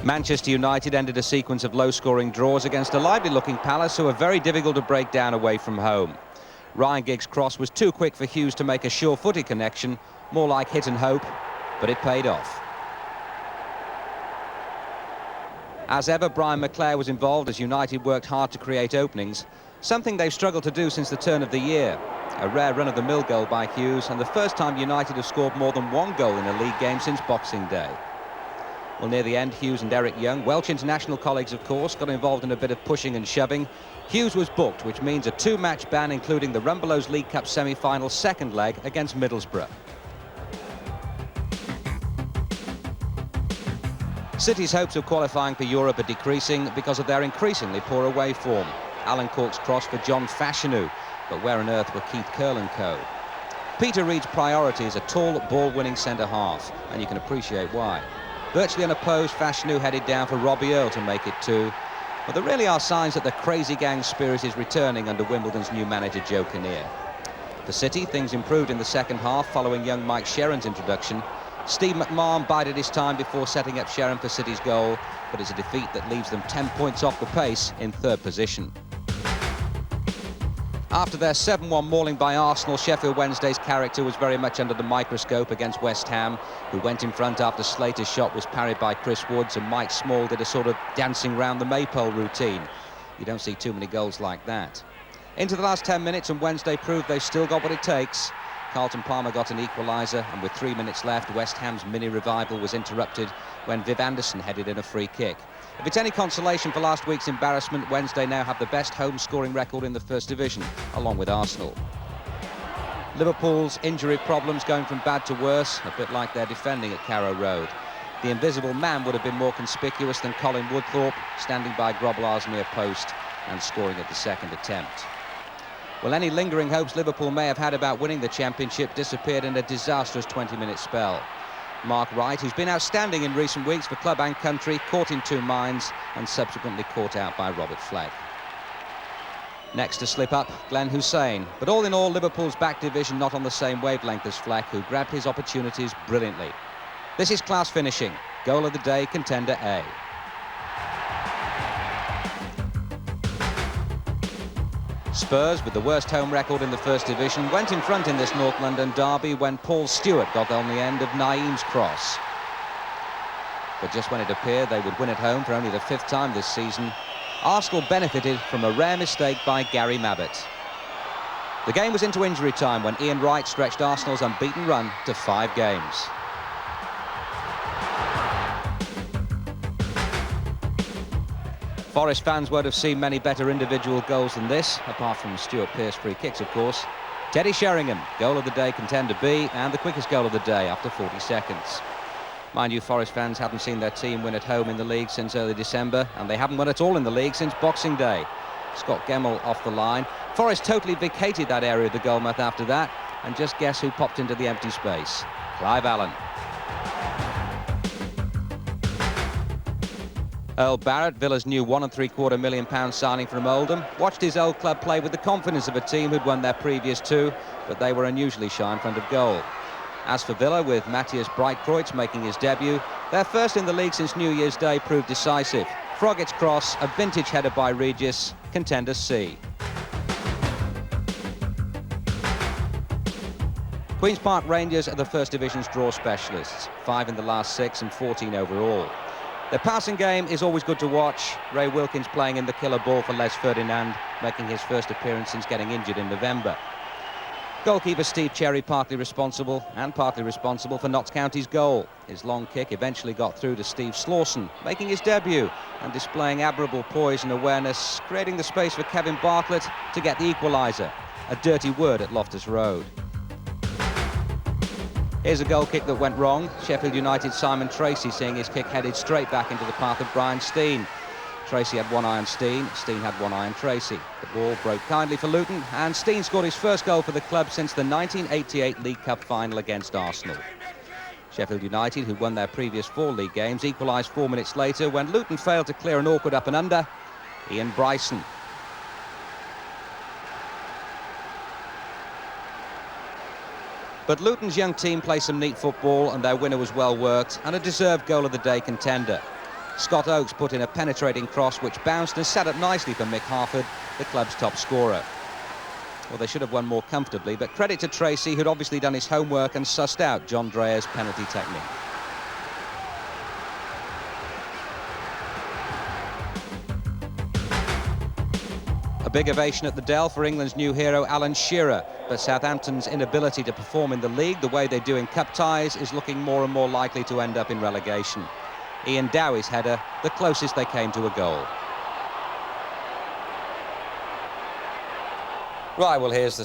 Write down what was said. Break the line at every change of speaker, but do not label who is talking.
Manchester United ended a sequence of low-scoring draws against a lively-looking Palace who are very difficult to break down away from home. Ryan Giggs' cross was too quick for Hughes to make a sure-footed connection, more like hit and hope, but it paid off. As ever, Brian McClair was involved as United worked hard to create openings, something they've struggled to do since the turn of the year. A rare run-of-the-mill goal by Hughes, and the first time United have scored more than one goal in a league game since Boxing Day. Well, near the end, Hughes and Eric Young, Welsh international colleagues of course, got involved in a bit of pushing and shoving. Hughes was booked, which means a two-match ban, including the Rumbelows League Cup semi-final second leg against Middlesbrough. City's hopes of qualifying for Europe are decreasing because of their increasingly poor away form. Alan Cork's cross for John Fashanu, but where on earth were Keith Curle and co? Peter Reid's priority is a tall, ball-winning centre-half, and you can appreciate why. Virtually unopposed, Fashanu headed down for Robbie Earle to make it two. But there really are signs that the crazy gang spirit is returning under Wimbledon's new manager Joe Kinnear. For City, things improved in the second half following young Mike Sheron's introduction. Steve McMahon bided his time before setting up Sheron for City's goal, but it's a defeat that leaves them 10 points off the pace in third position. After their 7-1 mauling by Arsenal, Sheffield Wednesday's character was very much under the microscope against West Ham, who went in front after Slater's shot was parried by Chris Woods and Mike Small did a sort of dancing round the maypole routine. You don't see too many goals like that. Into the last 10 minutes and Wednesday proved they've still got what it takes. Carlton Palmer got an equaliser, and with 3 minutes left, West Ham's mini revival was interrupted when Viv Anderson headed in a free kick. If it's any consolation for last week's embarrassment, Wednesday now have the best home scoring record in the First Division, along with Arsenal. Liverpool's injury problems going from bad to worse, a bit like their defending at Carrow Road. The invisible man would have been more conspicuous than Colin Woodthorpe, standing by Grobbelaar's near post and scoring at the second attempt. Well, any lingering hopes Liverpool may have had about winning the championship disappeared in a disastrous 20-minute spell. Mark Wright, who's been outstanding in recent weeks for club and country, caught in two minds and subsequently caught out by Robert Fleck. Next to slip up, Glenn Hussein. But all in all, Liverpool's back division not on the same wavelength as Fleck, who grabbed his opportunities brilliantly. This is class finishing. Goal of the day, contender A. Spurs, with the worst home record in the First Division, went in front in this North London derby when Paul Stewart got on the end of Naeem's cross. But just when it appeared they would win at home for only the 5th time this season, Arsenal benefited from a rare mistake by Gary Mabbutt. The game was into injury time when Ian Wright stretched Arsenal's unbeaten run to 5 games. Forest fans won't have seen many better individual goals than this, apart from Stuart Pearce free kicks, of course. Teddy Sheringham, goal of the day, contender B, and the quickest goal of the day after 40 seconds. Mind you, Forest fans haven't seen their team win at home in the league since early December, and they haven't won at all in the league since Boxing Day. Scott Gemmell off the line. Forest totally vacated that area of the goalmouth after that, and just guess who popped into the empty space? Clive Allen. Earl Barrett, Villa's new £1.75 million signing from Oldham, watched his old club play with the confidence of a team who'd won their previous 2, but they were unusually shy in front of goal. As for Villa, with Matthias Breitkreutz making his debut, their first in the league since New Year's Day proved decisive. Froggett's cross, a vintage header by Regis, contender C. Queen's Park Rangers are the First Division's draw specialists, 5 in the last 6 and 14 overall. Their passing game is always good to watch. Ray Wilkins playing in the killer ball for Les Ferdinand, making his first appearance since getting injured in November. Goalkeeper Steve Cherry partly responsible for Notts County's goal. His long kick eventually got through to Steve Slawson, making his debut and displaying admirable poise and awareness, creating the space for Kevin Bartlett to get the equaliser. A dirty word at Loftus Road. Here's a goal kick that went wrong. Sheffield United's Simon Tracy seeing his kick headed straight back into the path of Brian Stein. Tracy had one eye on Stein, Stein had one eye on Tracy. The ball broke kindly for Luton, and Stein scored his first goal for the club since the 1988 League Cup final against Arsenal. Sheffield United, who won their previous 4 league games, equalised 4 minutes later when Luton failed to clear an awkward up and under. Ian Bryson. But Luton's young team play some neat football, and their winner was well worked and a deserved goal of the day contender. Scott Oakes put in a penetrating cross which bounced and set up nicely for Mick Harford, the club's top scorer. Well, they should have won more comfortably, but credit to Tracy, who'd obviously done his homework and sussed out John Dreher's penalty technique. A big ovation at the Dell for England's new hero Alan Shearer, but Southampton's inability to perform in the league the way they do in cup ties is looking more and more likely to end up in relegation. Ian Dowie's header, the closest they came to a goal. Right, well, here's the